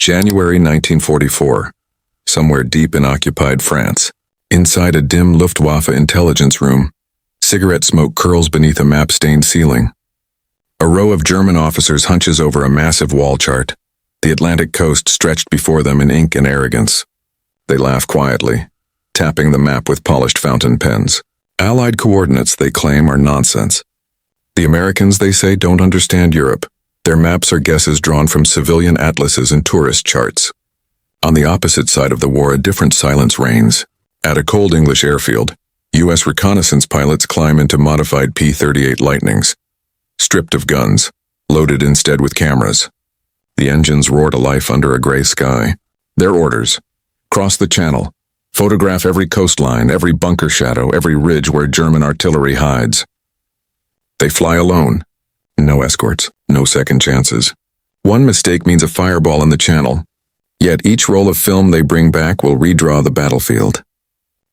January 1944. Somewhere deep in occupied France. Inside a dim Luftwaffe intelligence room, cigarette smoke curls beneath a map-stained ceiling. A row of German officers hunches over a massive wall chart, the Atlantic coast stretched before them in ink and arrogance. They laugh quietly, tapping the map with polished fountain pens. Allied coordinates, they claim, are nonsense. The Americans, they say, don't understand Europe. Their maps are guesses drawn from civilian atlases and tourist charts. On the opposite side of the war, a different silence reigns. At a cold English airfield, U.S. reconnaissance pilots climb into modified P-38 Lightnings, stripped of guns, loaded instead with cameras. The engines roar to life under a gray sky. Their orders: cross the channel, photograph every coastline, every bunker shadow, every ridge where German artillery hides. They fly alone. No escorts, no second chances. One mistake means a fireball in the channel. Yet each roll of film they bring back will redraw the battlefield.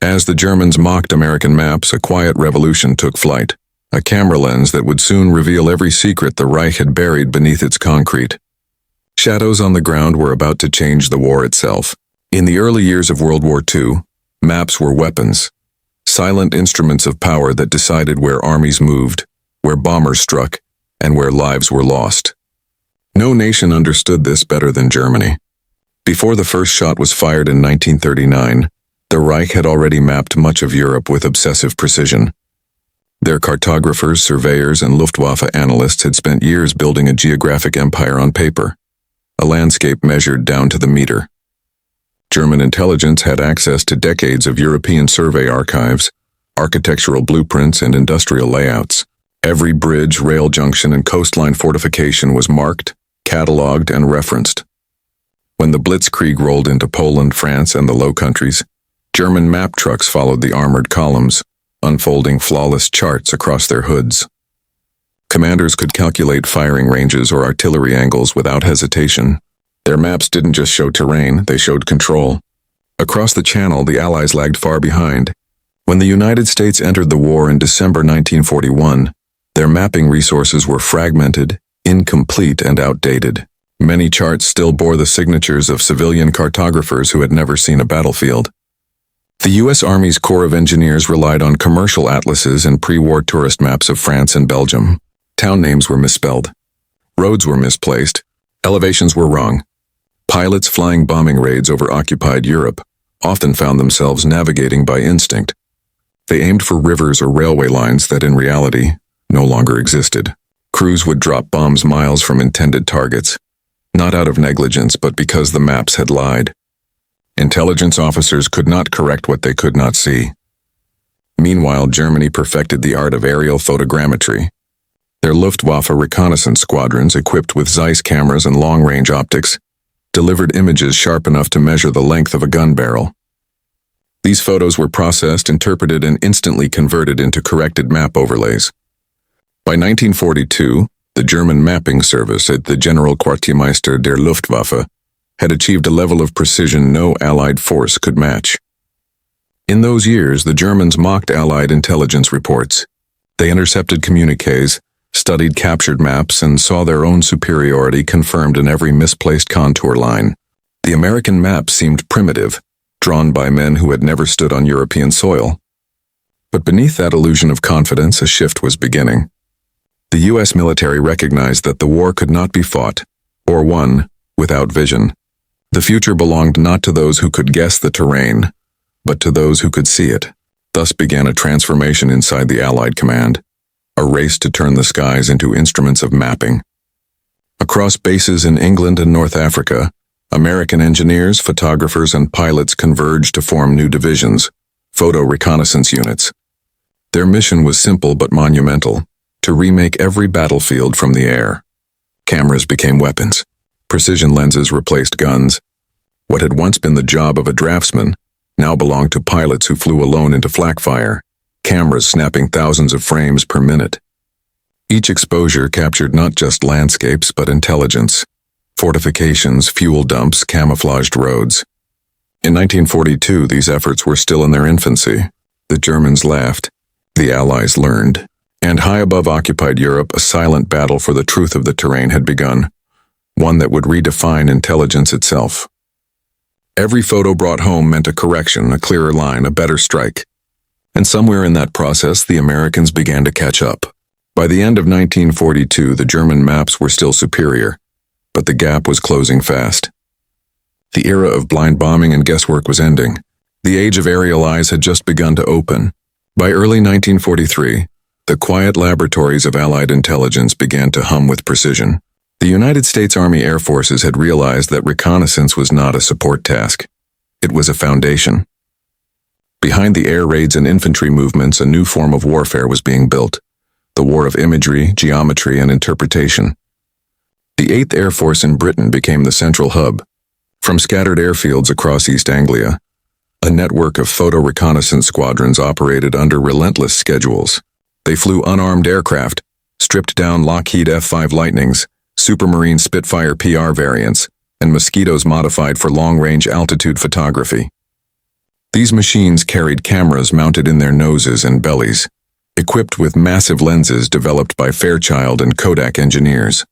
As the Germans mocked American maps, a quiet revolution took flight, a camera lens that would soon reveal every secret the Reich had buried beneath its concrete. Shadows on the ground were about to change the war itself. In the early years of World War II, maps were weapons, silent instruments of power that decided where armies moved, where bombers struck, and where lives were lost. No nation understood this better than Germany. Before the first shot was fired in 1939, the Reich had already mapped much of Europe with obsessive precision. Their cartographers, surveyors, and Luftwaffe analysts had spent years building a geographic empire on paper, a landscape measured down to the meter. German intelligence had access to decades of European survey archives, architectural blueprints, and industrial layouts. Every bridge, rail junction, and coastline fortification was marked, catalogued, and referenced. When the Blitzkrieg rolled into Poland, France, and the Low Countries, German map trucks followed the armored columns, unfolding flawless charts across their hoods. Commanders could calculate firing ranges or artillery angles without hesitation. Their maps didn't just show terrain, they showed control. Across the Channel, the Allies lagged far behind. When the United States entered the war in December 1941, their mapping resources were fragmented, incomplete, and outdated. Many charts still bore the signatures of civilian cartographers who had never seen a battlefield. The U.S. Army's Corps of Engineers relied on commercial atlases and pre-war tourist maps of France and Belgium. Town names were misspelled. Roads were misplaced. Elevations were wrong. Pilots flying bombing raids over occupied Europe often found themselves navigating by instinct. They aimed for rivers or railway lines that in reality no longer existed. Crews would drop bombs miles from intended targets, not out of negligence but because the maps had lied. Intelligence officers could not correct what they could not see. Meanwhile, Germany perfected the art of aerial photogrammetry. Their Luftwaffe reconnaissance squadrons, equipped with Zeiss cameras and long-range optics, delivered images sharp enough to measure the length of a gun barrel. These photos were processed, interpreted, and instantly converted into corrected map overlays. By 1942, the German mapping service at the Generalquartiermeister der Luftwaffe had achieved a level of precision no Allied force could match. In those years, the Germans mocked Allied intelligence reports. They intercepted communiques, studied captured maps, and saw their own superiority confirmed in every misplaced contour line. The American map seemed primitive, drawn by men who had never stood on European soil. But beneath that illusion of confidence, a shift was beginning. The U.S. military recognized that the war could not be fought, or won, without vision. The future belonged not to those who could guess the terrain, but to those who could see it. Thus began a transformation inside the Allied command, a race to turn the skies into instruments of mapping. Across bases in England and North Africa, American engineers, photographers, and pilots converged to form new divisions, photo reconnaissance units. Their mission was simple but monumental: to remake every battlefield from the air. Cameras became weapons. Precision lenses replaced guns. What had once been the job of a draftsman now belonged to pilots who flew alone into flak fire, cameras snapping thousands of frames per minute. Each exposure captured not just landscapes but intelligence, fortifications, fuel dumps, camouflaged roads. In 1942, these efforts were still in their infancy. The Germans laughed. The Allies learned. And high above occupied Europe, a silent battle for the truth of the terrain had begun. one that would redefine intelligence itself. Every photo brought home meant a correction, a clearer line, a better strike. And somewhere in that process, the Americans began to catch up. By the end of 1942, the German maps were still superior, but the gap was closing fast. The era of blind bombing and guesswork was ending. The age of aerial eyes had just begun to open. By early 1943, the quiet laboratories of Allied intelligence began to hum with precision. The United States Army Air Forces had realized that reconnaissance was not a support task. It was a foundation. Behind the air raids and infantry movements, a new form of warfare was being built. The war of imagery, geometry, and interpretation. The 8th Air Force in Britain became the central hub. From scattered airfields across East Anglia, a network of photo reconnaissance squadrons operated under relentless schedules. They flew unarmed aircraft, stripped down Lockheed F-5 Lightnings, Supermarine Spitfire PR variants, and Mosquitoes modified for long-range altitude photography. These machines carried cameras mounted in their noses and bellies, equipped with massive lenses developed by Fairchild and Kodak engineers.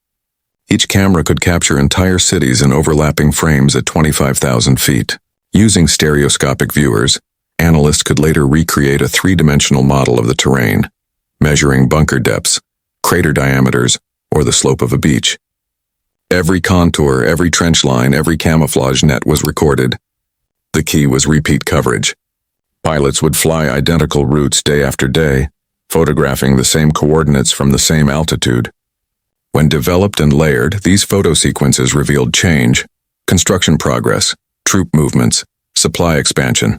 Each camera could capture entire cities in overlapping frames at 25,000 feet. Using stereoscopic viewers, analysts could later recreate a three-dimensional model of the terrain, measuring bunker depths, crater diameters, or the slope of a beach. Every contour, every trench line, every camouflage net was recorded. The key was repeat coverage. Pilots would fly identical routes day after day, photographing the same coordinates from the same altitude. When developed and layered, these photo sequences revealed change, construction progress, troop movements, supply expansion.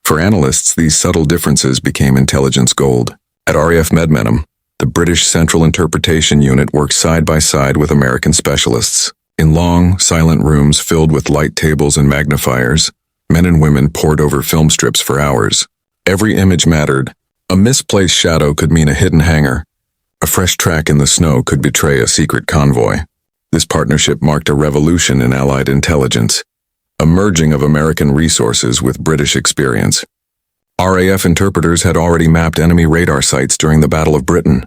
For analysts, these subtle differences became intelligence gold. At RAF Medmenham, the British Central Interpretation Unit worked side by side with American specialists. In long, silent rooms filled with light tables and magnifiers, men and women pored over film strips for hours. Every image mattered. A misplaced shadow could mean a hidden hangar. A fresh track in the snow could betray a secret convoy. This partnership marked a revolution in Allied intelligence, a merging of American resources with British experience. RAF interpreters had already mapped enemy radar sites during the Battle of Britain.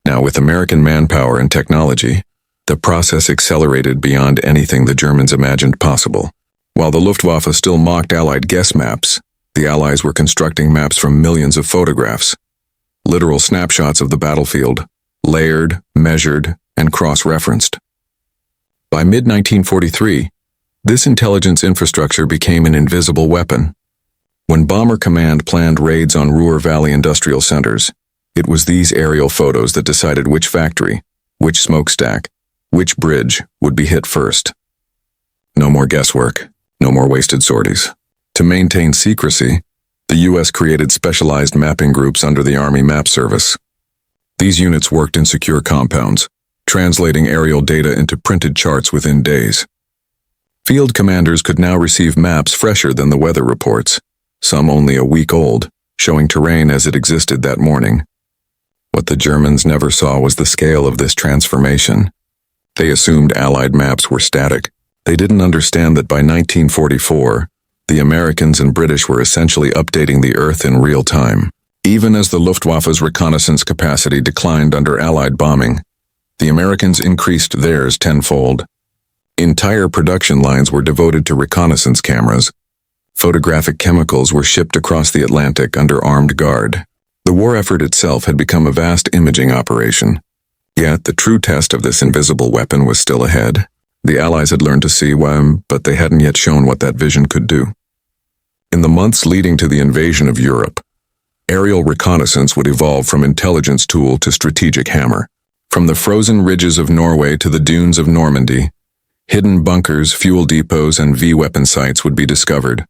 Now, with American manpower and technology, the process accelerated beyond anything the Germans imagined possible. While the Luftwaffe still mocked Allied guess maps, the Allies were constructing maps from millions of photographs. Literal snapshots of the battlefield, layered, measured, and cross-referenced. By mid-1943, this intelligence infrastructure became an invisible weapon. When Bomber Command planned raids on Ruhr Valley industrial centers, it was these aerial photos that decided which factory, which smokestack, which bridge would be hit first. No more guesswork, no more wasted sorties. To maintain secrecy, the U.S. created specialized mapping groups under the Army Map Service. These units worked in secure compounds, translating aerial data into printed charts within days. Field commanders could now receive maps fresher than the weather reports, some only a week old, showing terrain as it existed that morning. What the Germans never saw was the scale of this transformation. They assumed Allied maps were static. They didn't understand that by 1944, the Americans and British were essentially updating the Earth in real time. Even as the Luftwaffe's reconnaissance capacity declined under Allied bombing, the Americans increased theirs tenfold. Entire production lines were devoted to reconnaissance cameras. Photographic chemicals were shipped across the Atlantic under armed guard. The war effort itself had become a vast imaging operation. Yet the true test of this invisible weapon was still ahead. The Allies had learned to see when, but they hadn't yet shown what that vision could do. In the months leading to the invasion of Europe, aerial reconnaissance would evolve from intelligence tool to strategic hammer. From the frozen ridges of Norway to the dunes of Normandy, hidden bunkers, fuel depots, and V-weapon sites would be discovered,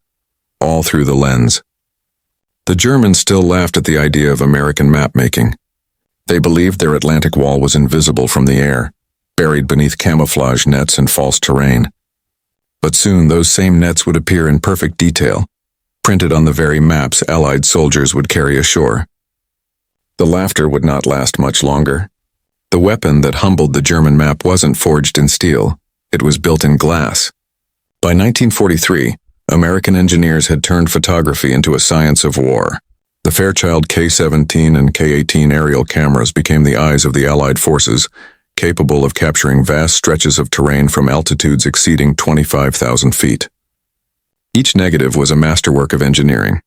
all through the lens. The Germans still laughed at the idea of American map-making. They believed their Atlantic wall was invisible from the air, buried beneath camouflage nets and false terrain. But soon those same nets would appear in perfect detail, printed on the very maps Allied soldiers would carry ashore. The laughter would not last much longer. The weapon that humbled the German map wasn't forged in steel, it was built in glass. By 1943, American engineers had turned photography into a science of war. The Fairchild K-17 and K-18 aerial cameras became the eyes of the Allied forces, capable of capturing vast stretches of terrain from altitudes exceeding 25,000 feet. Each negative was a masterwork of engineering.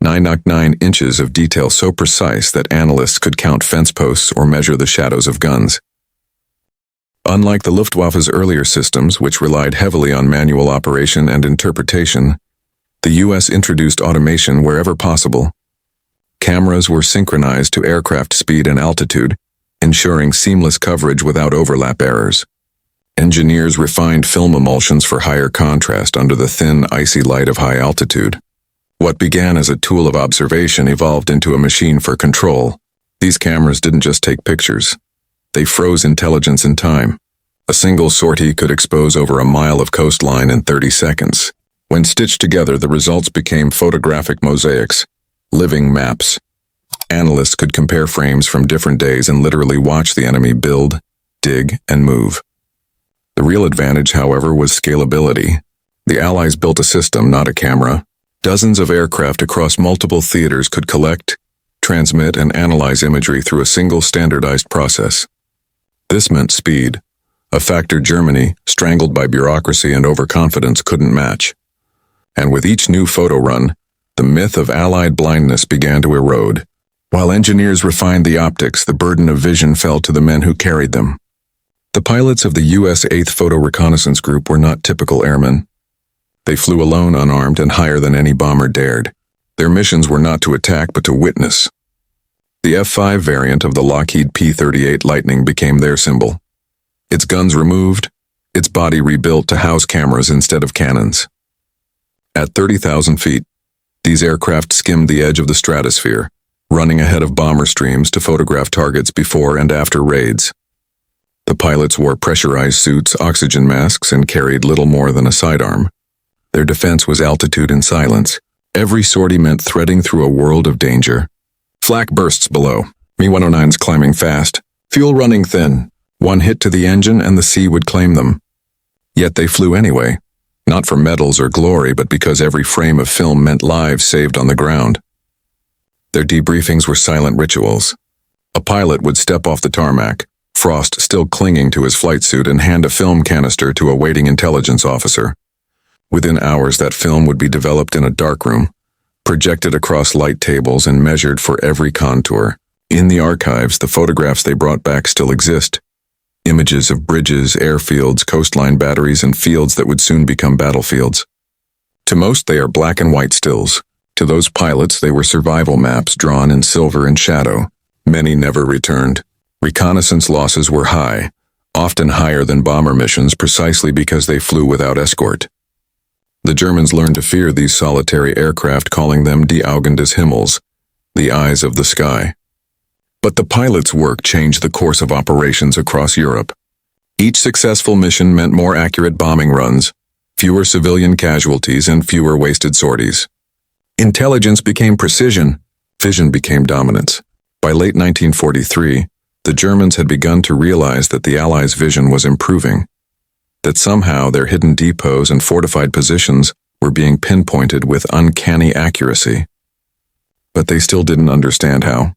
9 inches of detail so precise that analysts could count fence posts or measure the shadows of guns. Unlike the Luftwaffe's earlier systems, which relied heavily on manual operation and interpretation, the U.S. introduced automation wherever possible. Cameras were synchronized to aircraft speed and altitude, ensuring seamless coverage without overlap errors. Engineers refined film emulsions for higher contrast under the thin, icy light of high altitude. What began as a tool of observation evolved into a machine for control. These cameras didn't just take pictures. They froze intelligence in time. A single sortie could expose over a mile of coastline in 30 seconds. When stitched together, the results became photographic mosaics, living maps. Analysts could compare frames from different days and literally watch the enemy build, dig, and move. The real advantage, however, was scalability. The Allies built a system, not a camera. Dozens of aircraft across multiple theaters could collect, transmit, and analyze imagery through a single standardized process. This meant speed, a factor Germany, strangled by bureaucracy and overconfidence, couldn't match. And with each new photo run, the myth of Allied blindness began to erode. While engineers refined the optics, the burden of vision fell to the men who carried them. The pilots of the U.S. 8th Photo Reconnaissance Group were not typical airmen. They flew alone, unarmed, and higher than any bomber dared. Their missions were not to attack, but to witness. The F-5 variant of the Lockheed P-38 Lightning became their symbol. Its guns removed, its body rebuilt to house cameras instead of cannons. At 30,000 feet, these aircraft skimmed the edge of the stratosphere, running ahead of bomber streams to photograph targets before and after raids. The pilots wore pressurized suits, oxygen masks, and carried little more than a sidearm. Their defense was altitude and silence. Every sortie meant threading through a world of danger. Flak bursts below. Mi-109s climbing fast. Fuel running thin. One hit to the engine and the sea would claim them. Yet they flew anyway. Not for medals or glory, but because every frame of film meant lives saved on the ground. Their debriefings were silent rituals. A pilot would step off the tarmac, Frost still clinging to his flight suit, and hand a film canister to a waiting intelligence officer. Within hours, that film would be developed in a darkroom, projected across light tables and measured for every contour. In the archives, the photographs they brought back still exist. Images of bridges, airfields, coastline batteries, and fields that would soon become battlefields. To most, they are black and white stills. To those pilots, they were survival maps drawn in silver and shadow. Many never returned. Reconnaissance losses were high, often higher than bomber missions, precisely because they flew without escort. The Germans learned to fear these solitary aircraft, calling them Die Augen des Himmels, the eyes of the sky. But the pilots' work changed the course of operations across Europe. Each successful mission meant more accurate bombing runs, fewer civilian casualties, and fewer wasted sorties. Intelligence became precision, vision became dominance. By late 1943, the Germans had begun to realize that the Allies' vision was improving, that somehow their hidden depots and fortified positions were being pinpointed with uncanny accuracy. But they still didn't understand how.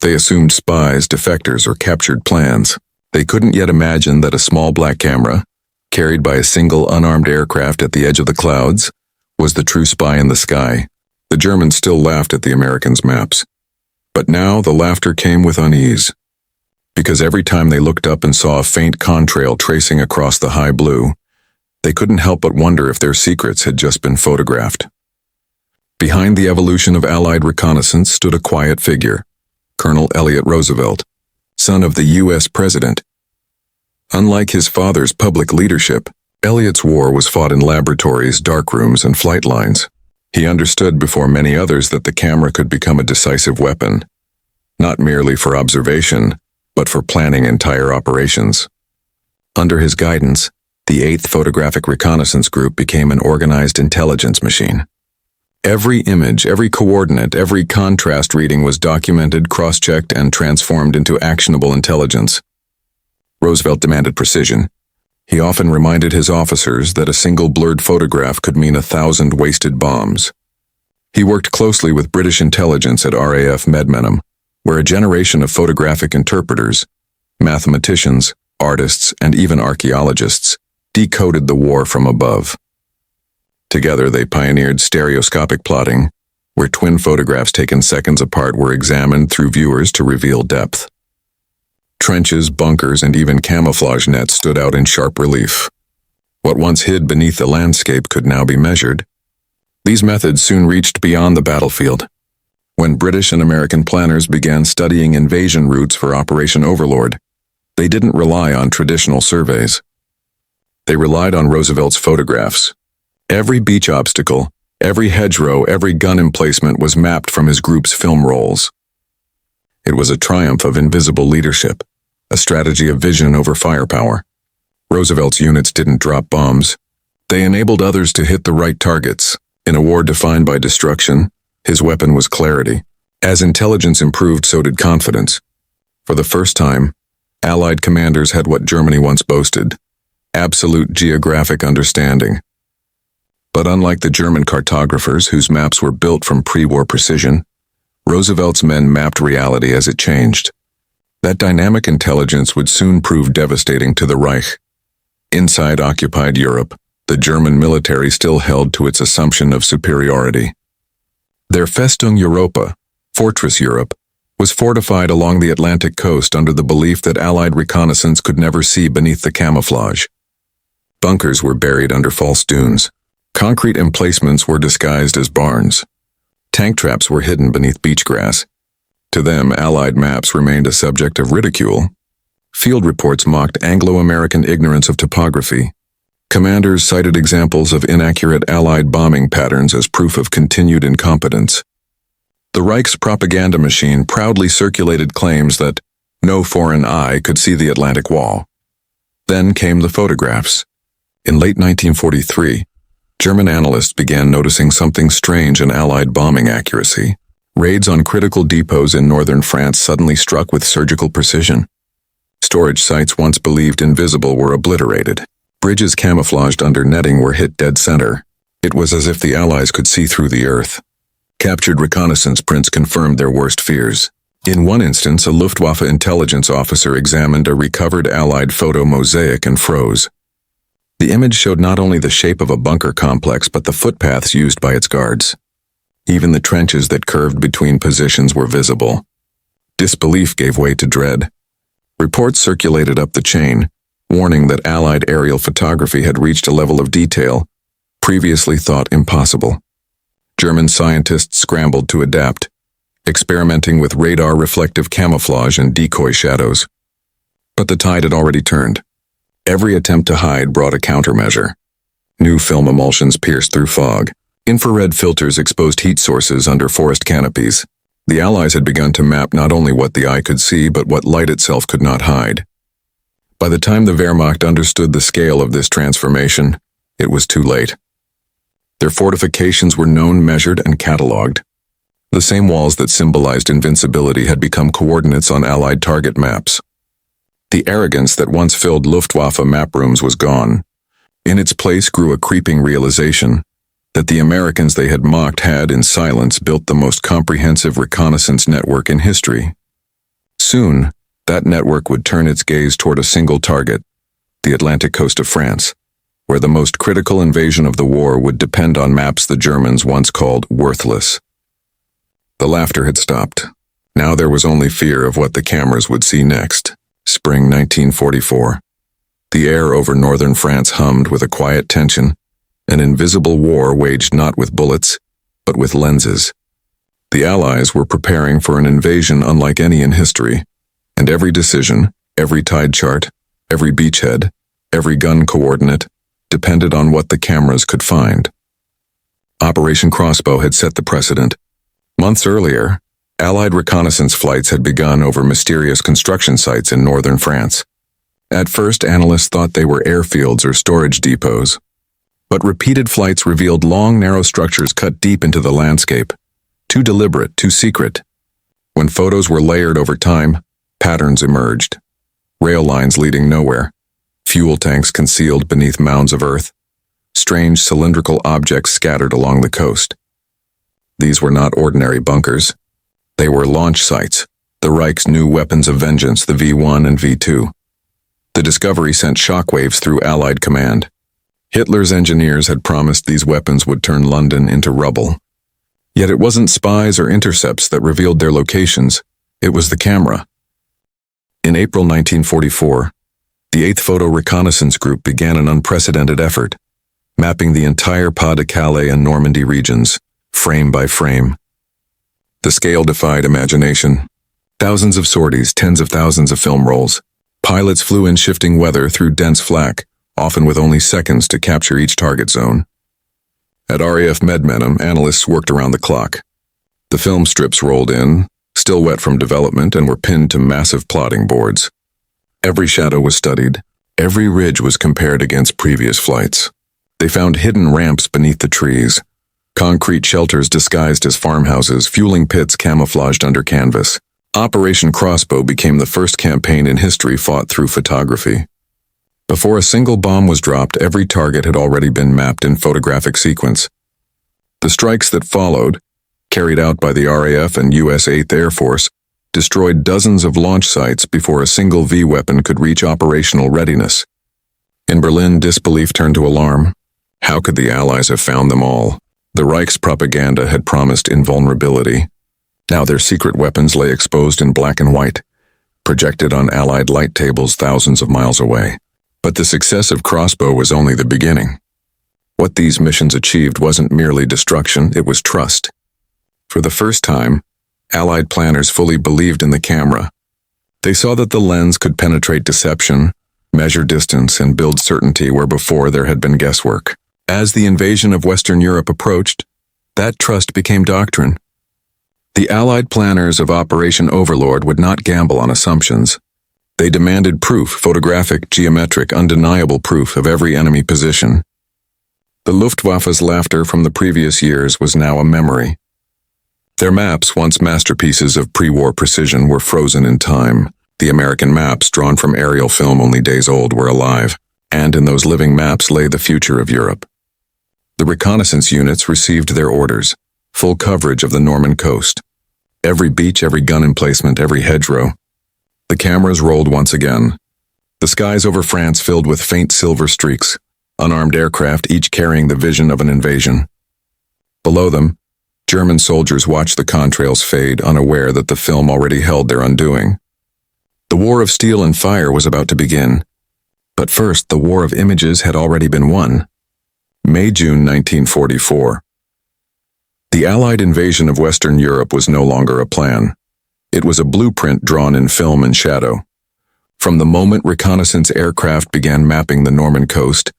They assumed spies, defectors, or captured plans. They couldn't yet imagine that a small black camera, carried by a single unarmed aircraft at the edge of the clouds, was the true spy in the sky. The Germans still laughed at the Americans' maps. But now the laughter came with unease. Because every time they looked up and saw a faint contrail tracing across the high blue, they couldn't help but wonder if their secrets had just been photographed. Behind the evolution of Allied reconnaissance stood a quiet figure, Colonel Elliott Roosevelt, son of the U.S. President. Unlike his father's public leadership, Elliott's war was fought in laboratories, darkrooms, and flight lines. He understood before many others that the camera could become a decisive weapon, not merely for observation, but for planning entire operations. Under his guidance, the 8th Photographic Reconnaissance Group became an organized intelligence machine. Every image, every coordinate, every contrast reading was documented, cross-checked, and transformed into actionable intelligence. Roosevelt demanded precision. He often reminded his officers that a single blurred photograph could mean 1,000 wasted bombs. He worked closely with British intelligence at RAF Medmenham, where a generation of photographic interpreters, Mathematicians, artists, and even archaeologists decoded the war from above. Together they pioneered stereoscopic plotting, where twin photographs taken seconds apart were examined through viewers to reveal depth. Trenches, bunkers, and even camouflage nets stood out in sharp relief. What once hid beneath the landscape could now be measured. These methods soon reached beyond the battlefield. When British and American planners began studying invasion routes for Operation Overlord, they didn't rely on traditional surveys. They relied on Roosevelt's photographs. Every beach obstacle, every hedgerow, every gun emplacement was mapped from his group's film rolls. It was a triumph of invisible leadership, a strategy of vision over firepower. Roosevelt's units didn't drop bombs. They enabled others to hit the right targets. In a war defined by destruction, his weapon was clarity. As intelligence improved, so did confidence. For the first time, Allied commanders had what Germany once boasted: absolute geographic understanding. But unlike the German cartographers whose maps were built from pre-war precision, Roosevelt's men mapped reality as it changed. That dynamic intelligence would soon prove devastating to the Reich. Inside occupied Europe, the German military still held to its assumption of superiority. Their Festung Europa, Fortress Europe, was fortified along the Atlantic coast under the belief that Allied reconnaissance could never see beneath the camouflage. Bunkers were buried under false dunes. Concrete emplacements were disguised as barns. Tank traps were hidden beneath beach grass. To them, Allied maps remained a subject of ridicule. Field reports mocked Anglo-American ignorance of topography. Commanders cited examples of inaccurate Allied bombing patterns as proof of continued incompetence. The Reich's propaganda machine proudly circulated claims that no foreign eye could see the Atlantic Wall. Then came the photographs. In late 1943, German analysts began noticing something strange in Allied bombing accuracy. Raids on critical depots in northern France suddenly struck with surgical precision. Storage sites once believed invisible were obliterated. Bridges camouflaged under netting were hit dead center. It was as if the Allies could see through the earth. Captured reconnaissance prints confirmed their worst fears. In one instance, a Luftwaffe intelligence officer examined a recovered Allied photo mosaic and froze. The image showed not only the shape of a bunker complex but the footpaths used by its guards. Even the trenches that curved between positions were visible. Disbelief gave way to dread. Reports circulated up the chain, warning that Allied aerial photography had reached a level of detail previously thought impossible. German scientists scrambled to adapt, experimenting with radar-reflective camouflage and decoy shadows. But the tide had already turned. Every attempt to hide brought a countermeasure. New film emulsions pierced through fog. Infrared filters exposed heat sources under forest canopies. The Allies had begun to map not only what the eye could see, but what light itself could not hide. By the time the Wehrmacht understood the scale of this transformation, it was too late. Their fortifications were known, measured, and catalogued. The same walls that symbolized invincibility had become coordinates on Allied target maps. The arrogance that once filled Luftwaffe map rooms was gone. In its place grew a creeping realization that the Americans they had mocked had, in silence, built the most comprehensive reconnaissance network in history. Soon, that network would turn its gaze toward a single target, the Atlantic coast of France, where the most critical invasion of the war would depend on maps the Germans once called worthless. The laughter had stopped. Now there was only fear of what the cameras would see next. Spring 1944. The air over northern France hummed with a quiet tension, an invisible war waged not with bullets, but with lenses. The Allies were preparing for an invasion unlike any in history, and every decision, every tide chart, every beachhead, every gun coordinate, depended on what the cameras could find. Operation Crossbow had set the precedent. Months earlier, Allied reconnaissance flights had begun over mysterious construction sites in northern France. At first, analysts thought they were airfields or storage depots. But repeated flights revealed long, narrow structures cut deep into the landscape. Too deliberate, too secret. When photos were layered over time, patterns emerged. Rail lines leading nowhere. Fuel tanks concealed beneath mounds of earth. Strange cylindrical objects scattered along the coast. These were not ordinary bunkers. They were launch sites, the Reich's new weapons of vengeance, the V1 and V2. The discovery sent shockwaves through Allied command. Hitler's engineers had promised these weapons would turn London into rubble. Yet it wasn't spies or intercepts that revealed their locations, it was the camera. In April 1944, the 8th Photo Reconnaissance Group began an unprecedented effort, mapping the entire Pas-de-Calais and Normandy regions, frame by frame. The scale defied imagination. Thousands of sorties, tens of thousands of film rolls. Pilots flew in shifting weather through dense flak, often with only seconds to capture each target zone. At RAF Medmenham, analysts worked around the clock. The film strips rolled in, still wet from development, and were pinned to massive plotting boards. Every shadow was studied. Every ridge was compared against previous flights. They found hidden ramps beneath the trees, concrete shelters disguised as farmhouses, fueling pits camouflaged under canvas. Operation Crossbow became the first campaign in history fought through photography. Before a single bomb was dropped, every target had already been mapped in photographic sequence. The strikes that followed, carried out by the RAF and US 8th Air Force, destroyed dozens of launch sites before a single V weapon could reach operational readiness. In Berlin, disbelief turned to alarm. How could the Allies have found them all? The Reich's propaganda had promised invulnerability. Now their secret weapons lay exposed in black and white, projected on Allied light tables thousands of miles away. But the success of Crossbow was only the beginning. What these missions achieved wasn't merely destruction, it was trust. For the first time, Allied planners fully believed in the camera. They saw that the lens could penetrate deception, measure distance, and build certainty where before there had been guesswork. As the invasion of Western Europe approached, that trust became doctrine. The Allied planners of Operation Overlord would not gamble on assumptions. They demanded proof, photographic, geometric, undeniable proof of every enemy position. The Luftwaffe's laughter from the previous years was now a memory. Their maps, once masterpieces of pre-war precision, were frozen in time. The American maps, drawn from aerial film only days old, were alive, and in those living maps lay the future of Europe. The reconnaissance units received their orders, full coverage of the Norman coast. Every beach, every gun emplacement, every hedgerow. The cameras rolled once again. The skies over France filled with faint silver streaks, unarmed aircraft each carrying the vision of an invasion. Below them, German soldiers watched the contrails fade, unaware that the film already held their undoing. The war of steel and fire was about to begin. But first, the war of images had already been won. May-June 1944. The Allied invasion of Western Europe was no longer a plan. It was a blueprint drawn in film and shadow. From the moment reconnaissance aircraft began mapping the Norman coast,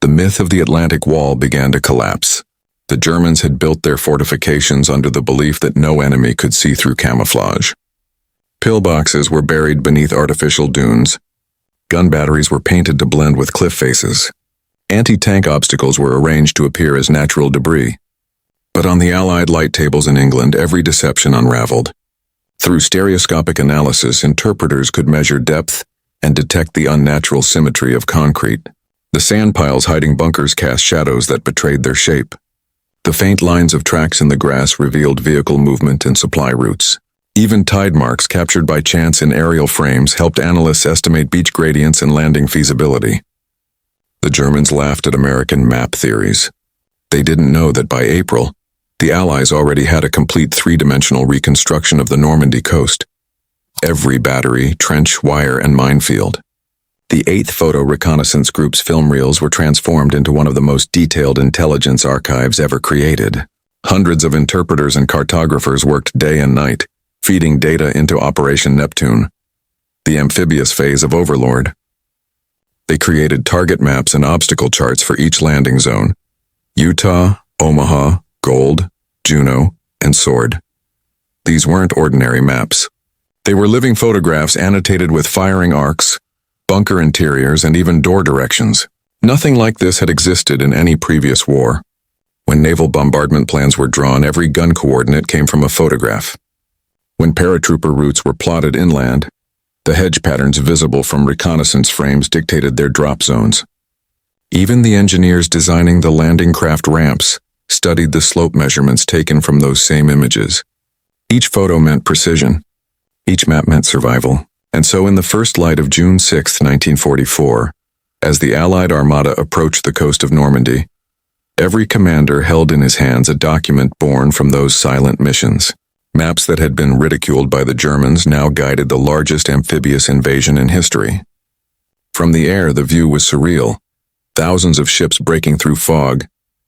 the myth of the Atlantic Wall began to collapse. The Germans had built their fortifications under the belief that no enemy could see through camouflage. Pillboxes were buried beneath artificial dunes. Gun batteries were painted to blend with cliff faces. Anti-tank obstacles were arranged to appear as natural debris. But on the Allied light tables in England, every deception unraveled. Through stereoscopic analysis, interpreters could measure depth and detect the unnatural symmetry of concrete. The sand piles hiding bunkers cast shadows that betrayed their shape. The faint lines of tracks in the grass revealed vehicle movement and supply routes. Even tide marks captured by chance in aerial frames helped analysts estimate beach gradients and landing feasibility. The Germans laughed at American map theories. They didn't know that by April, the Allies already had a complete three-dimensional reconstruction of the Normandy coast. Every battery, trench, wire, and minefield. The 8th Photo Reconnaissance Group's film reels were transformed into one of the most detailed intelligence archives ever created. Hundreds of interpreters and cartographers worked day and night, feeding data into Operation Neptune, the amphibious phase of Overlord. They created target maps and obstacle charts for each landing zone: Utah, Omaha, Gold, Juno, and Sword. These weren't ordinary maps. They were living photographs annotated with firing arcs, bunker interiors, and even door directions. Nothing like this had existed in any previous war. When naval bombardment plans were drawn, every gun coordinate came from a photograph. When paratrooper routes were plotted inland, the hedge patterns visible from reconnaissance frames dictated their drop zones. Even the engineers designing the landing craft ramps studied the slope measurements taken from those same images. Each photo meant precision. Each map meant survival. And so in the first light of June 6, 1944, as the Allied Armada approached the coast of Normandy, every commander held in his hands a document born from those silent missions. Maps that had been ridiculed by the Germans now guided the largest amphibious invasion in history. From the air, the view was surreal. Thousands of ships breaking through fog,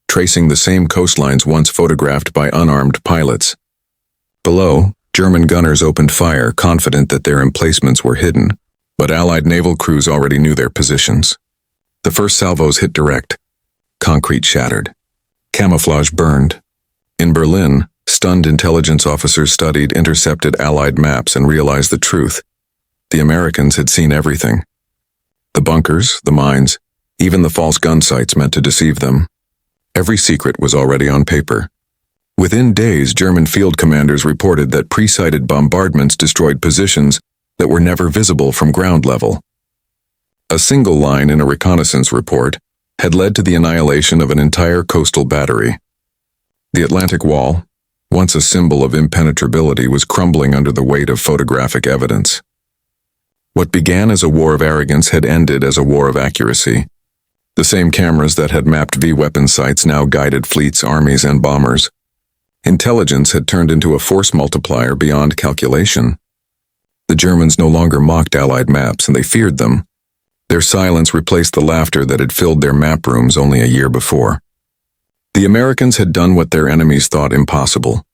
tracing the same coastlines once photographed by unarmed pilots. Below, German gunners opened fire, confident that their emplacements were hidden, but Allied naval crews already knew their positions. The first salvos hit direct. Concrete shattered. Camouflage burned. In Berlin, stunned intelligence officers studied intercepted Allied maps and realized the truth. The Americans had seen everything. The bunkers, the mines, even the false gun sites meant to deceive them. Every secret was already on paper. Within days, German field commanders reported that pre-sighted bombardments destroyed positions that were never visible from ground level. A single line in a reconnaissance report had led to the annihilation of an entire coastal battery. The Atlantic Wall, once a symbol of impenetrability, was crumbling under the weight of photographic evidence. What began as a war of arrogance had ended as a war of accuracy. The same cameras that had mapped V-weapon sites now guided fleets, armies, and bombers. Intelligence had turned into a force multiplier beyond calculation. The Germans no longer mocked Allied maps, and they feared them. Their silence replaced the laughter that had filled their map rooms only a year before. The Americans had done what their enemies thought impossible.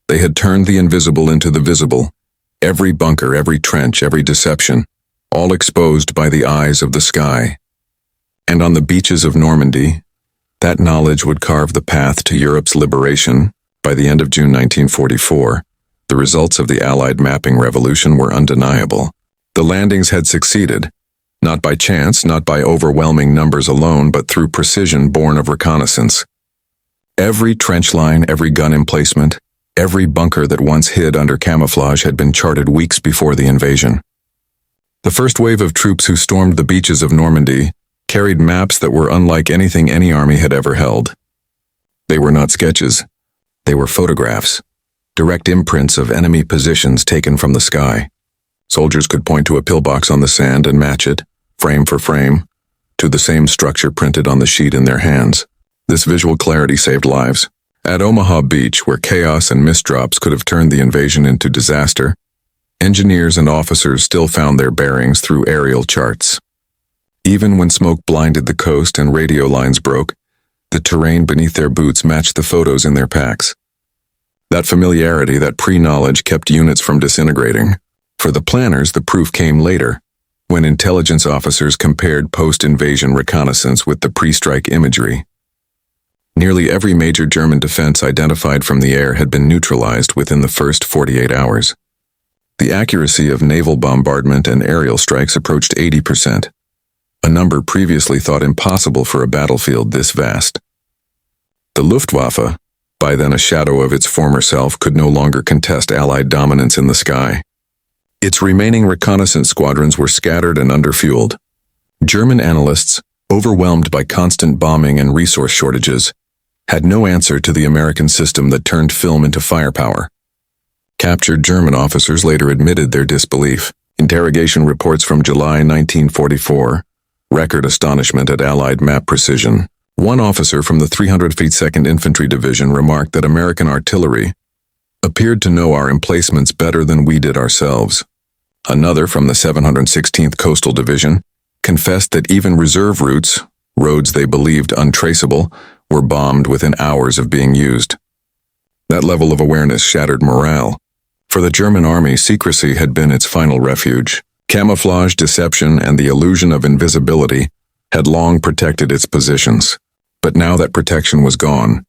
They had turned the invisible into the visible. Every bunker, every trench, every deception, all exposed by the eyes of the sky. And on the beaches of Normandy, that knowledge would carve the path to Europe's liberation. By the end of June 1944, the results of the Allied mapping revolution were undeniable. The landings had succeeded, not by chance, not by overwhelming numbers alone, but through precision born of reconnaissance. Every trench line, every gun emplacement, every bunker that once hid under camouflage had been charted weeks before the invasion. The first wave of troops who stormed the beaches of Normandy carried maps that were unlike anything any army had ever held. They were not sketches. They were photographs, direct imprints of enemy positions taken from the sky. Soldiers could point to a pillbox on the sand and match it, frame for frame, to the same structure printed on the sheet in their hands. This visual clarity saved lives. At Omaha Beach, where chaos and misdrops could have turned the invasion into disaster, engineers and officers still found their bearings through aerial charts. Even when smoke blinded the coast and radio lines broke, the terrain beneath their boots matched the photos in their packs. That familiarity, that pre-knowledge kept units from disintegrating. For the planners, the proof came later, when intelligence officers compared post-invasion reconnaissance with the pre-strike imagery. Nearly every major German defense identified from the air had been neutralized within the first 48 hours. The accuracy of naval bombardment and aerial strikes approached 80%, a number previously thought impossible for a battlefield this vast. The Luftwaffe, by then a shadow of its former self, could no longer contest Allied dominance in the sky. Its remaining reconnaissance squadrons were scattered and underfueled. German analysts, overwhelmed by constant bombing and resource shortages, had no answer to the American system that turned film into firepower. Captured German officers later admitted their disbelief. Interrogation reports from July 1944 record astonishment at Allied map precision. One officer from the 300th 2nd Infantry Division remarked that American artillery appeared to know our emplacements better than we did ourselves. Another from the 716th Coastal Division confessed that even reserve routes, roads they believed untraceable, were bombed within hours of being used. That level of awareness shattered morale. For the German army, secrecy had been its final refuge. Camouflage, deception, and the illusion of invisibility had long protected its positions. But now that protection was gone.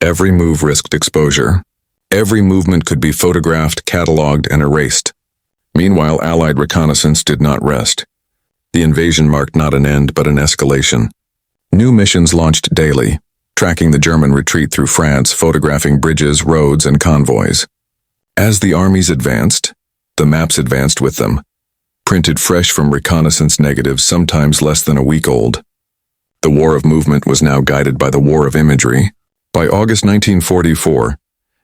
Every move risked exposure. Every movement could be photographed, catalogued, and erased. Meanwhile, Allied reconnaissance did not rest. The invasion marked not an end, but an escalation. New missions launched daily, tracking the German retreat through France, photographing bridges, roads, and convoys. As the armies advanced, the maps advanced with them, printed fresh from reconnaissance negatives sometimes less than a week old. The war of movement was now guided by the war of imagery. By August 1944,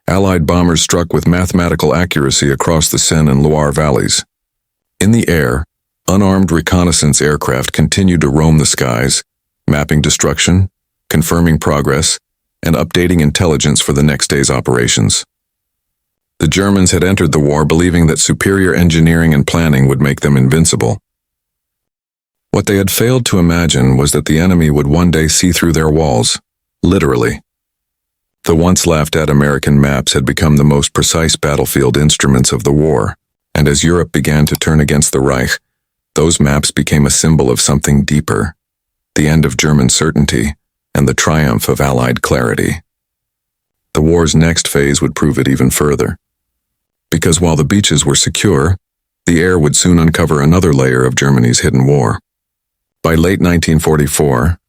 Allied bombers struck with mathematical accuracy across the Seine and Loire valleys. In the air, unarmed reconnaissance aircraft continued to roam the skies, mapping destruction, confirming progress, and updating intelligence for the next day's operations. The Germans had entered the war believing that superior engineering and planning would make them invincible. What they had failed to imagine was that the enemy would one day see through their walls, literally. The once laughed-at American maps had become the most precise battlefield instruments of the war, and as Europe began to turn against the Reich, those maps became a symbol of something deeper, the end of German certainty and the triumph of Allied clarity. The war's next phase would prove it even further. Because while the beaches were secure, the air would soon uncover another layer of Germany's hidden war. By late 1944,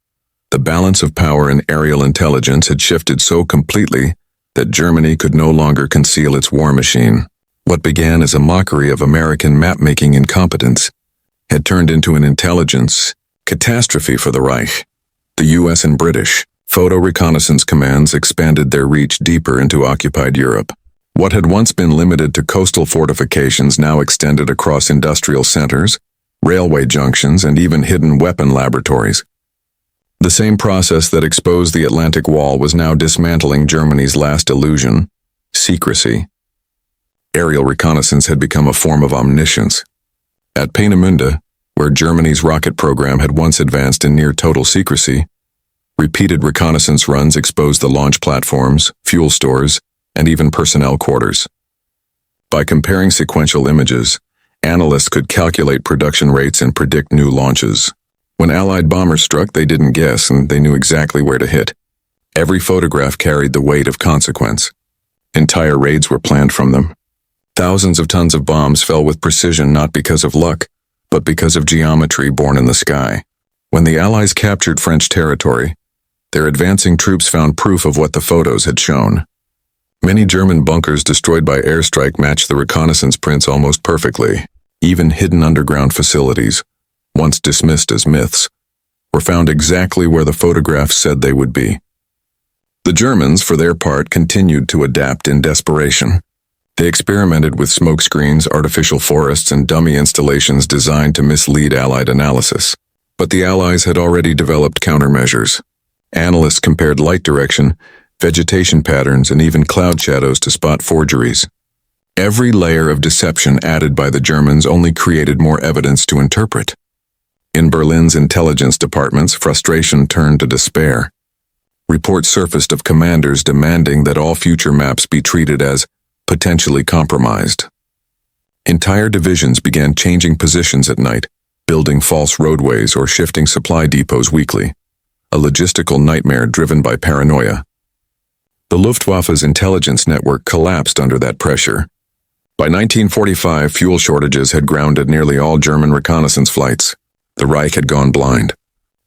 the balance of power in aerial intelligence had shifted so completely that Germany could no longer conceal its war machine. What began as a mockery of American map-making incompetence had turned into an intelligence catastrophe for the Reich. The US and British photo reconnaissance commands expanded their reach deeper into occupied Europe. What had once been limited to coastal fortifications now extended across industrial centers, railway junctions, and even hidden weapon laboratories. The same process that exposed the Atlantic Wall was now dismantling Germany's last illusion, secrecy. Aerial reconnaissance had become a form of omniscience. At Peenemünde, where Germany's rocket program had once advanced in near-total secrecy, repeated reconnaissance runs exposed the launch platforms, fuel stores, and even personnel quarters. By comparing sequential images, analysts could calculate production rates and predict new launches. When Allied bombers struck, they didn't guess, and they knew exactly where to hit. Every photograph carried the weight of consequence. Entire raids were planned from them. Thousands of tons of bombs fell with precision not because of luck, but because of geometry born in the sky. When the Allies captured French territory, their advancing troops found proof of what the photos had shown. Many German bunkers destroyed by airstrike matched the reconnaissance prints almost perfectly. Even hidden underground facilities, once dismissed as myths, were found exactly where the photographs said they would be. The Germans, for their part, continued to adapt in desperation. They experimented with smokescreens, artificial forests, and dummy installations designed to mislead Allied analysis. But the Allies had already developed countermeasures. Analysts compared light direction, vegetation patterns, and even cloud shadows to spot forgeries. Every layer of deception added by the Germans only created more evidence to interpret. In Berlin's intelligence departments, frustration turned to despair. Reports surfaced of commanders demanding that all future maps be treated as potentially compromised. Entire divisions began changing positions at night, building false roadways or shifting supply depots weekly, a logistical nightmare driven by paranoia. The Luftwaffe's intelligence network collapsed under that pressure. By 1945, fuel shortages had grounded nearly all German reconnaissance flights. The Reich had gone blind.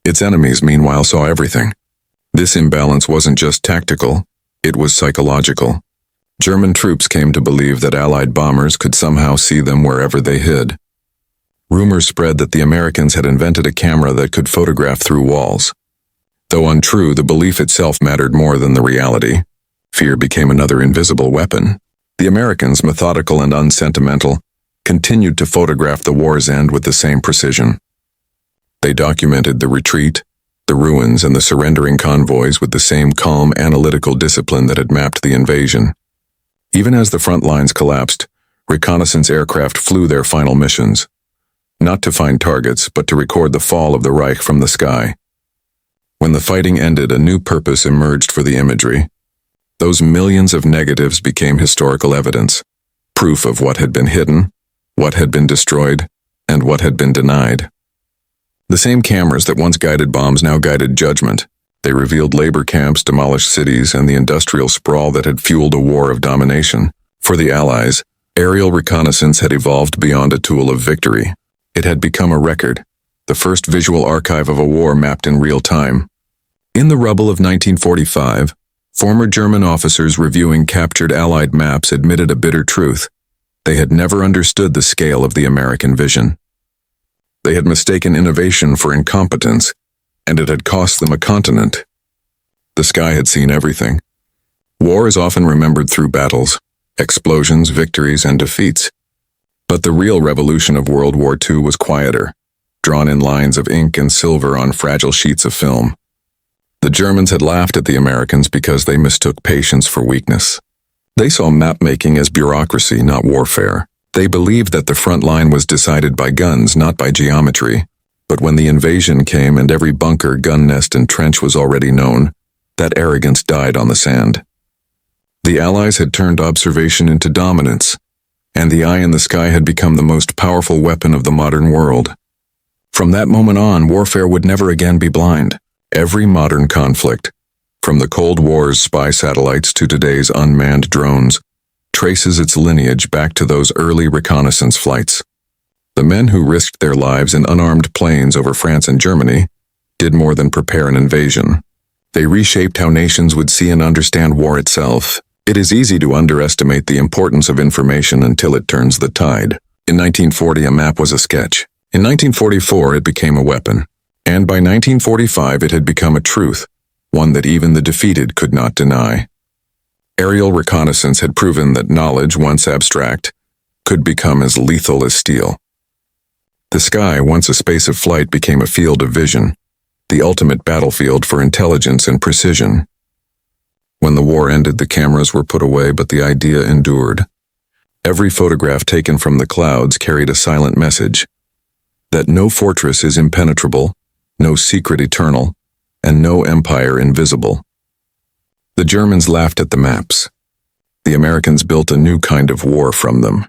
Its enemies, meanwhile, saw everything. This imbalance wasn't just tactical, it was psychological. German troops came to believe that Allied bombers could somehow see them wherever they hid. Rumors spread that the Americans had invented a camera that could photograph through walls. Though untrue, the belief itself mattered more than the reality. Fear became another invisible weapon. The Americans, methodical and unsentimental, continued to photograph the war's end with the same precision. They documented the retreat, the ruins, and the surrendering convoys with the same calm, analytical discipline that had mapped the invasion. Even as the front lines collapsed, reconnaissance aircraft flew their final missions. Not to find targets, but to record the fall of the Reich from the sky. When the fighting ended, a new purpose emerged for the imagery. Those millions of negatives became historical evidence, proof of what had been hidden, what had been destroyed, and what had been denied. The same cameras that once guided bombs now guided judgment. They revealed labor camps, demolished cities, and the industrial sprawl that had fueled a war of domination. For the Allies, aerial reconnaissance had evolved beyond a tool of victory. It had become a record, the first visual archive of a war mapped in real time. In the rubble of 1945, former German officers reviewing captured Allied maps admitted a bitter truth. They had never understood the scale of the American vision. They had mistaken innovation for incompetence, and it had cost them a continent. The sky had seen everything. War is often remembered through battles, explosions, victories, and defeats. But the real revolution of World War II was quieter, drawn in lines of ink and silver on fragile sheets of film. The Germans had laughed at the Americans because they mistook patience for weakness. They saw map-making as bureaucracy, not warfare. They believed that the front line was decided by guns, not by geometry. But when the invasion came and every bunker, gun nest, and trench was already known, that arrogance died on the sand. The Allies had turned observation into dominance, and the eye in the sky had become the most powerful weapon of the modern world. From that moment on, warfare would never again be blind. Every modern conflict, from the Cold War's spy satellites to today's unmanned drones, traces its lineage back to those early reconnaissance flights. The men who risked their lives in unarmed planes over France and Germany did more than prepare an invasion. They reshaped how nations would see and understand war itself. It is easy to underestimate the importance of information until it turns the tide. In 1940, a map was a sketch. In 1944, it became a weapon. And by 1945, it had become a truth, one that even the defeated could not deny. Aerial reconnaissance had proven that knowledge, once abstract, could become as lethal as steel. The sky, once a space of flight, became a field of vision, the ultimate battlefield for intelligence and precision. When the war ended, the cameras were put away, but the idea endured. Every photograph taken from the clouds carried a silent message that no fortress is impenetrable, no secret eternal, and no empire invisible. The Germans laughed at the maps. The Americans built a new kind of war from them.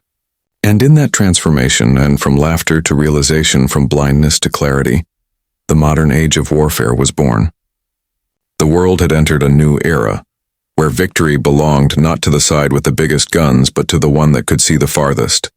And in that transformation, and from laughter to realization, from blindness to clarity, the modern age of warfare was born. The world had entered a new era, where victory belonged not to the side with the biggest guns, but to the one that could see the farthest.